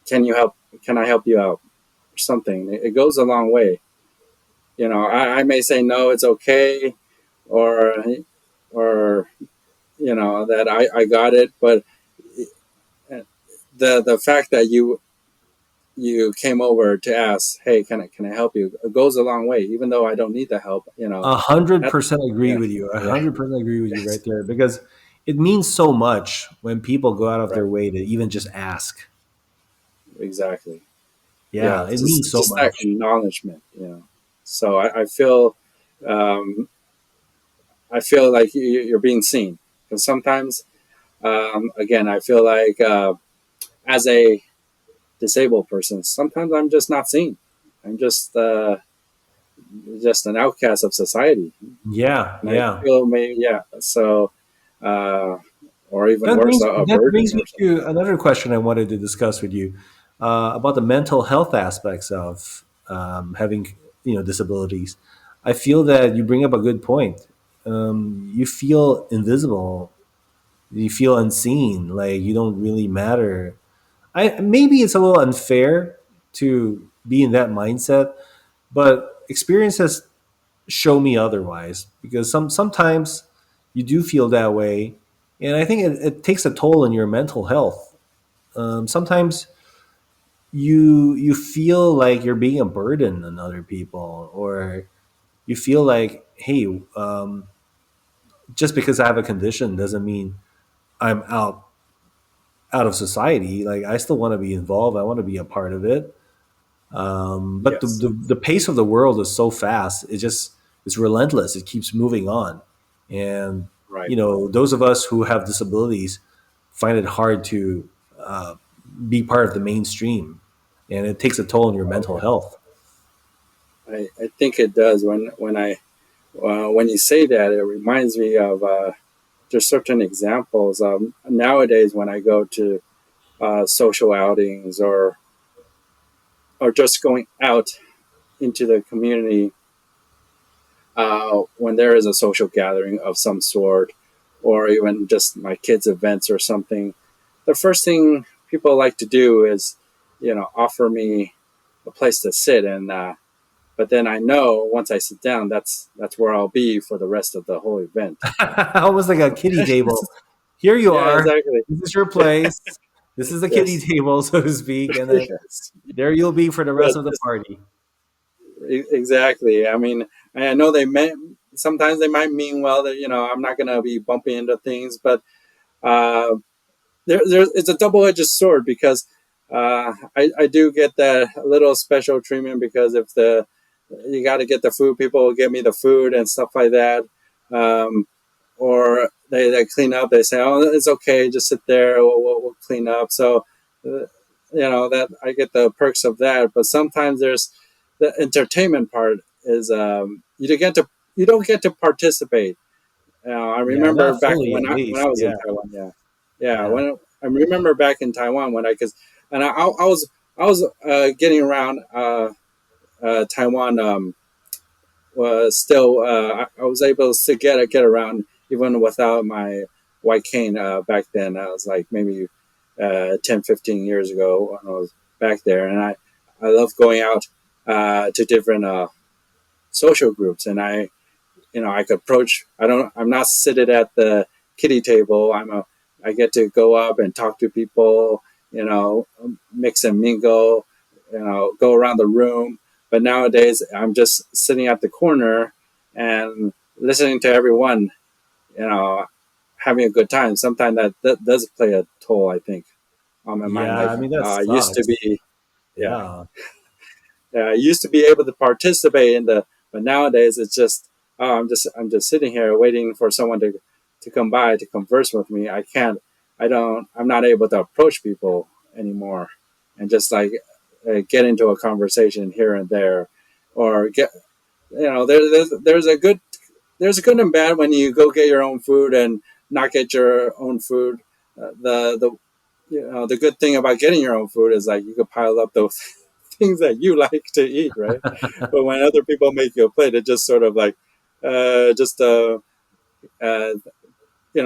can you help? Can I help you out? Or something. It goes a long way. I may say no, it's okay, or or that I got it, but the fact that you came over to ask, hey, can I help you? It goes a long way, even though I don't need the help. A hundred That percent agree Yeah, with you. A yeah, 100% agree with you right yes, there. Because it means so much when people go out of their Right. way to even just ask. Exactly. Yeah. Yeah, it means Just so that much. acknowledgement. So um, I feel like you're being seen. Because sometimes, again, I feel like as a disabled person, sometimes I'm just not seen. I'm just an outcast of society, Yeah, and I yeah. feel maybe yeah. So, uh, or even That worse, brings a that burden brings me or something. to another question I wanted to discuss with you about the mental health aspects of having disabilities. I feel that you bring up a good point. You feel invisible. You feel unseen. Like you don't really matter. I maybe it's a little unfair to be in that mindset, but experiences show me otherwise because sometimes you do feel that way, and I think it takes a toll on your mental health. Sometimes you feel like you're being a burden on other people, or you feel like, hey, just because I have a condition doesn't mean I'm out of society. Like I still want to be involved. I want to be a part of it. But Yes, the pace of the world is so fast. It's relentless. It keeps moving on, and right. those of us who have disabilities find it hard to uh, be part of the mainstream, and it takes a toll on your Oh mental yeah, health. I think it does. When you say that, it reminds me of there's certain examples. Nowadays, when I go to social outings or just going out into the community, when there is a social gathering of some sort, or even just my kids' events or something, the first thing people like to do is, offer me a place to sit, and but then I know once I sit down, that's where I'll be for the rest of the whole event. Almost like a kiddie table. Here you Yeah, are. exactly. This is your place. This is the kiddie Yes, table, so to speak, and then yes, there you'll be for the rest of the yes, party. exactly. I mean, I know they meant sometimes they might mean well that I'm not going to be bumping into things, but uh, it's a double-edged sword because I do get that little special treatment because if the you got to get the food, people will give me the food and stuff like that, um, or they clean up. They say, "Oh, it's okay, just sit there. We'll clean up." So, that I get the perks of that. But sometimes there's the entertainment part is you don't get to participate. I Yeah, remember not back fully at when I least. was in Yeah, Taiwan. Yeah, yeah. yeah. When I remember back in Taiwan when I because and I was getting around Taiwan. Was still I was able to get around even without my white cane back then. I was like maybe 10, 15 years ago when I was back there, and I love going out to different social groups, and I could approach. I'm not seated at the kiddie table. I get to go up and talk to people. Mix and mingle. Go around the room. But nowadays, I'm just sitting at the corner and listening to everyone. You know, having a good time. Sometimes that does play a toll. I think on my mind. Yeah, Like I mean that I used to sucks. be. Yeah, Yeah, I used to be able to participate in but nowadays it's just I'm just sitting here waiting for someone to come by to converse with me. I can't. I'm not able to approach people anymore, and just like get into a conversation here and there, or get there's a good and bad when you go get your own food and not get your own food. The the good thing about getting your own food is like you could pile up those things that you like to eat, right? But when other people make you a plate, it just sort of like just uh,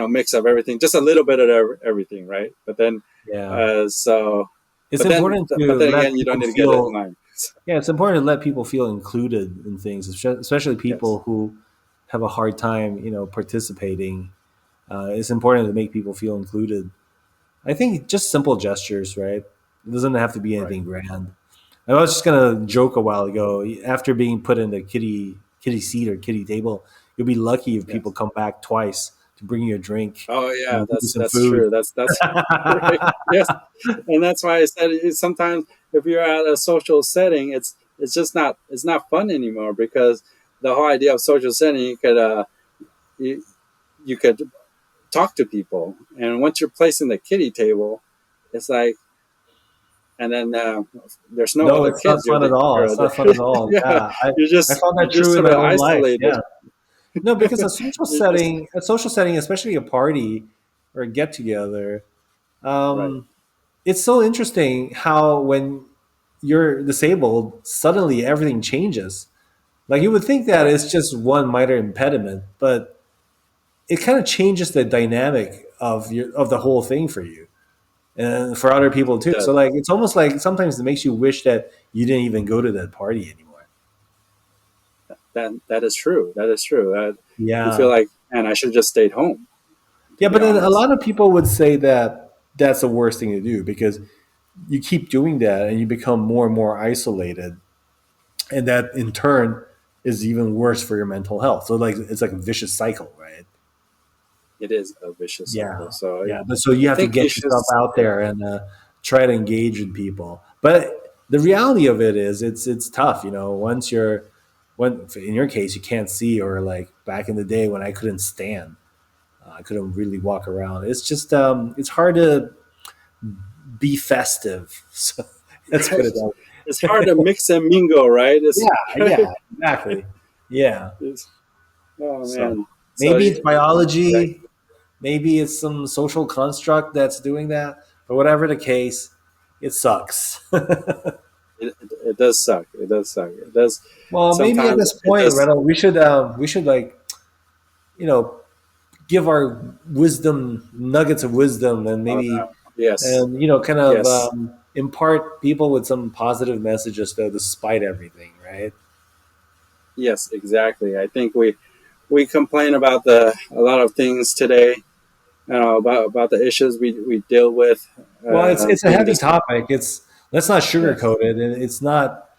mix up everything, just a little bit of everything, right? But then yeah. uh, so It's important but to then let again, you don't people need to get it in feel. line. Yeah, it's important to let people feel included in things, especially Yes, people who have a hard time, participating. It's important to make people feel included. I think just simple gestures, right? It doesn't have to be right. anything grand. I was just gonna joke a while ago. After being put in the kitty seat or kitty table, you'll be lucky if people Yes, come back twice to bring you a drink, Oh yeah, give you some that's food. true. That's right. Yes, and that's why I said sometimes if you're at a social setting, it's just not it's not fun anymore because the whole idea of social setting, you, you could talk to people, and once you're placed in the kiddie table, it's like, and then there's no No, other it's not kids. fun at all. It's not fun at all. Yeah, Yeah, I found you're that just true in sort my of own life. isolated. Yeah. No, because You're just a social setting, especially a party or a get together, right. it's so interesting how when you're disabled, suddenly everything changes. Like you would think that Correct. it's just one minor impediment, but it kind of changes the dynamic of the whole thing for you and for other people It too. So does. like it's almost like sometimes it makes you wish that you didn't even go to that party anymore. That is true. That is true. You feel Yeah. like, man, I should have just stayed home. To Yeah, be but then a honest, lot of people would say that that's the worst thing to do because you keep doing that and you become more and more isolated, and that in turn is even worse for your mental health. So like it's like a vicious cycle, right? it is a vicious cycle. Yeah, So yeah. But so you I have to think you get should. yourself out Yeah, there and try to engage with people. But the reality of it is, it's tough. You know, once you're when in your case you can't see, or like back in the day when I couldn't stand, I couldn't really walk around. It's just it's hard to be festive. So let's put it that it's hard to mix and mingle, right? way. It's Yeah, right. yeah, exactly. Yeah. It's, oh So man. So maybe it's yeah, biology. Maybe it's some social construct that's doing that. But whatever the case, it sucks. it does suck. It does suck. It does. Well, maybe at Sometimes this it point, does. Renaud, we should like you know give our wisdom nuggets of wisdom and Oh maybe no. Yes. kind of Yes. impart people with some positive messages though, despite everything, right? Yes. Exactly. I think we complain about the a lot of things today. About the issues we deal with Well, it's a being heavy this. topic. It's let's not Yes. sugarcoat it, and it's not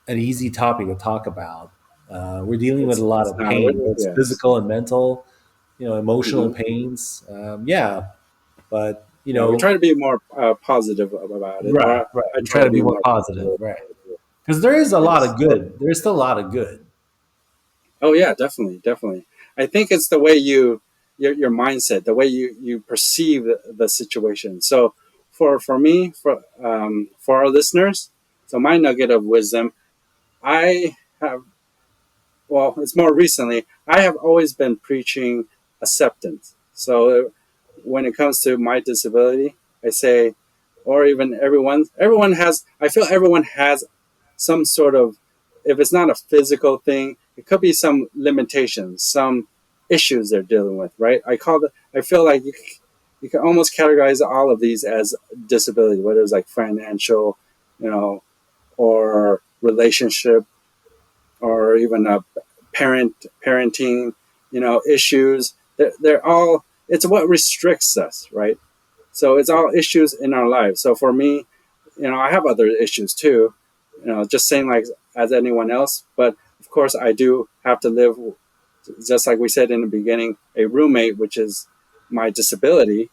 an easy topic to talk about. We're dealing with a lot It's of not. pain, both Yes. physical and mental, emotional Hmm. pains. Yeah, but Yeah. We try to be more positive about it, right, or right. I We try try to to be be more more positive, positive. right? Because there is a lot Yes. of good. There's still a lot of good. Oh yeah, definitely, definitely. I think it's the way your mindset, the way you perceive the situation. So for me, for our listeners, so my nugget of wisdom, I have well, it's more recently. I have always been preaching acceptance. So when it comes to my disability, I say, or even everyone has. I feel everyone has some sort of, if it's not a physical thing, it could be some limitations, some issues they're dealing with, right? I feel like you can almost categorize all of these as disability, whether it's like financial, you know, or relationship, or even parenting, issues. They're all, it's what restricts us, right? So it's all issues in our lives. So for me, I have other issues too, just saying like as anyone else. But of course, I do have to live, just like we said in the beginning, a roommate, which is my disability,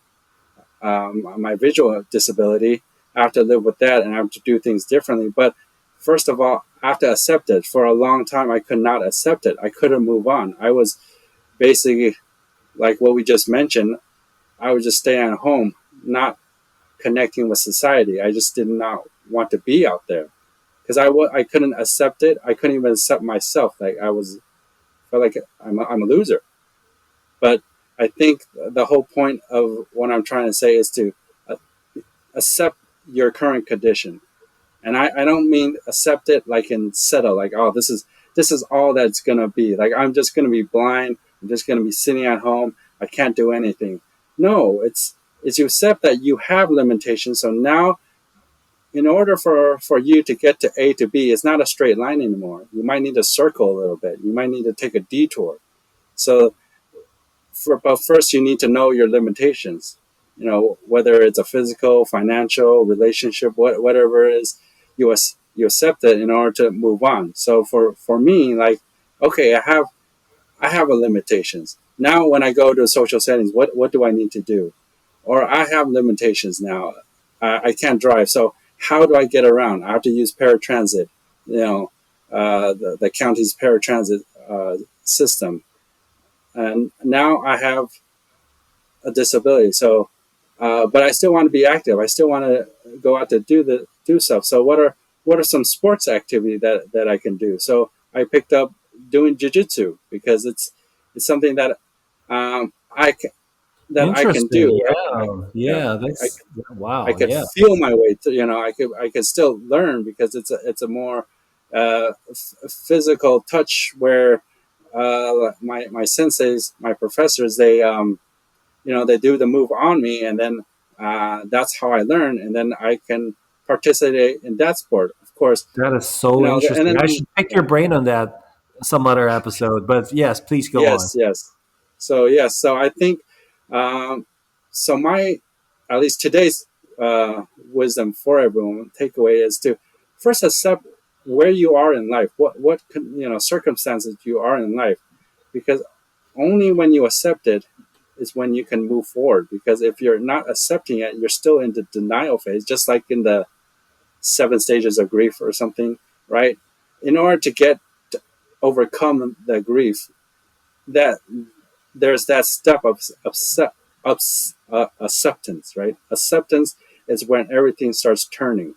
my visual disability. I have to live with that and I have to do things differently. But first of all, I have to accept it. For a long time, I could not accept it. I couldn't move on. I was basically like what we just mentioned. I was just staying at home, not connecting with society. I just did not want to be out there because I couldn't accept it. I couldn't even accept myself. Like felt like I'm a loser. But I think the whole point of what I'm trying to say is to uh, accept your current condition. And I don't mean accept it like in settle, like, oh, this is all that's gonna be. Like I'm just gonna be blind, I'm just gonna be sitting at home, I can't do anything. No, it's you accept that you have limitations. So now in order for you to get to A to B, it's not a straight line anymore. You might need to circle a little bit. You might need to take a detour. So but first you need to know your limitations. Whether it's a physical, financial, relationship, whatever it is, you accept it in order to move on. So for me, like, okay, I have a limitations. Now when I go to social settings, what do I need to do? Or I have limitations now. I can't drive. So how do I get around? I have to use paratransit, you know, the county's paratransit system. And now I have a disability. So, but I still want to be active. I still want to go out to do stuff. So what are some sports activity that I can do? So I picked up doing jujitsu because it's something that I can, that I can Interesting. do. Right? Yeah. Yeah, Yeah. I That's I wow. could Yeah. feel my way to, I could still learn because it's a more physical touch where my senseis, my professors, they do the move on me, and then that's how I learn, and then I can participate in that sport. Of course, That is so and interesting. then I should pick yeah, your brain on that some other episode. But yes, please go on. yes, yes. So yes, so I think um, so. My at least today's wisdom for everyone takeaway is to first accept where you are in life, circumstances you are in life, because only when you accept it is when you can move forward. Because if you're not accepting it, you're still in the denial phase, just like in the 7 stages of grief or something, right? In order to overcome the grief, that there's that step of acceptance, right? Acceptance is when everything starts turning.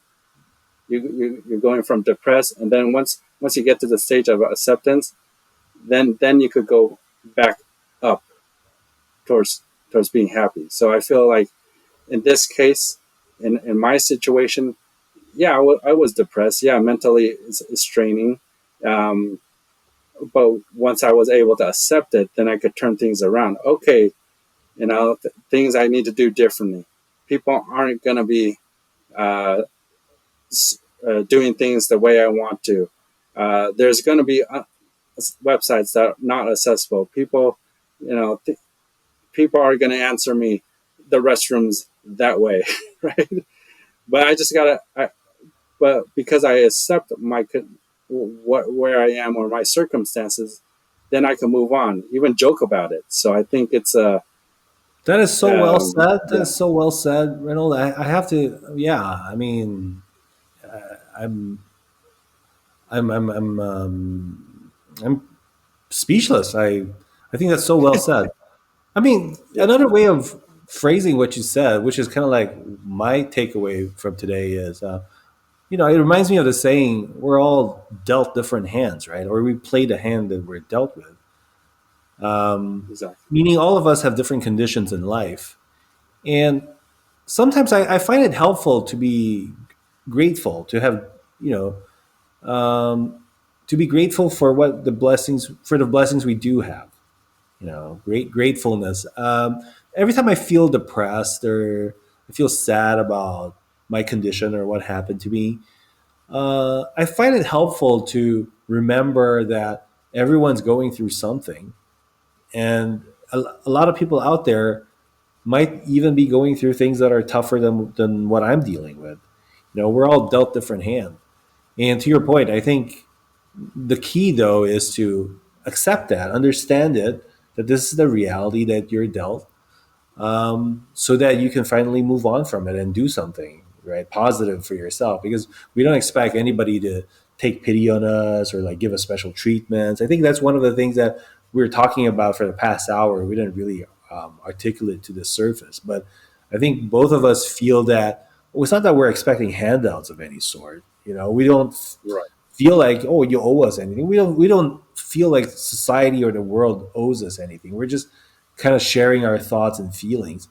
You're going from depressed, and then once you get to the stage of acceptance, then you could go back up towards being happy. So I feel like in this case, in my situation, yeah, I was depressed. Yeah, mentally it's straining. Um, but once I was able to accept it, then I could turn things around. Okay, things I need to do differently. People aren't going to be uh, doing things the way I want to. There's going to be websites that are not accessible. People are going to answer me the restrooms that way, right? But I just gotta. But because I accept where I am or my circumstances, then I can move on, even joke about it. So I think it's a That is so well said. That yeah. is so well said, Reynold. I have to. Yeah. I mean, I'm I'm speechless. I think that's so well said. I mean, Yeah, another way of phrasing what you said, which is kind of like my takeaway from today, is it reminds me of the saying, "We're all dealt different hands, right?" Or we play the hand that we're dealt with. exactly. Meaning, all of us have different conditions in life, and sometimes I find it helpful to be grateful, to have you to be grateful for the blessings we do have. Great gratefulness. Every time I feel depressed or I feel sad about my condition or what happened to me, I find it helpful to remember that everyone's going through something, and a lot of people out there might even be going through things that are tougher than what I'm dealing with. We're all dealt different hand. And to your point, I think the key though is to accept that, understand it, that this is the reality that you're dealt, so that you can finally move on from it and do something right positive for yourself. Because we don't expect anybody to take pity on us or like give us special treatments. I think that's one of the things that we were talking about for the past hour. We didn't really articulate to the surface, but I think both of us feel that well, it's not that we're expecting handouts of any sort. We don't Right. feel like, oh, you owe us anything. We don't feel like society or the world owes us anything. We're just kind of sharing our thoughts and feelings.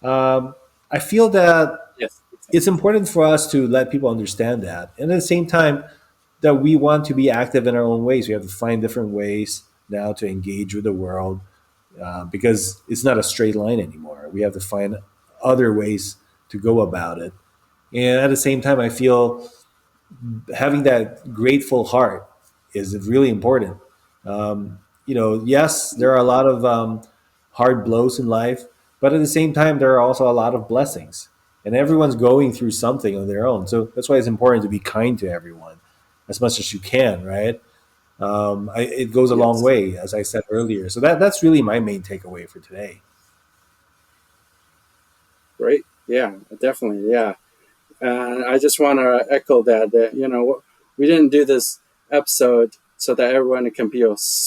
I feel that Yes. it's important for us to let people understand that, and at the same time, that we want to be active in our own ways. We have to find different ways now to engage with the world, because it's not a straight line anymore. We have to find other ways to go about it. And at the same time, I feel having that grateful heart is really important. Yes, there are a lot of hard blows in life, but at the same time, there are also a lot of blessings, and everyone's going through something on their own. So that's why it's important to be kind to everyone as much as you can, right? It goes a long Yes. way, as I said earlier. So that's really my main takeaway for today. Great. Yeah, definitely. Yeah. And I just want to echo that, we didn't do this episode so that everyone can feel sorry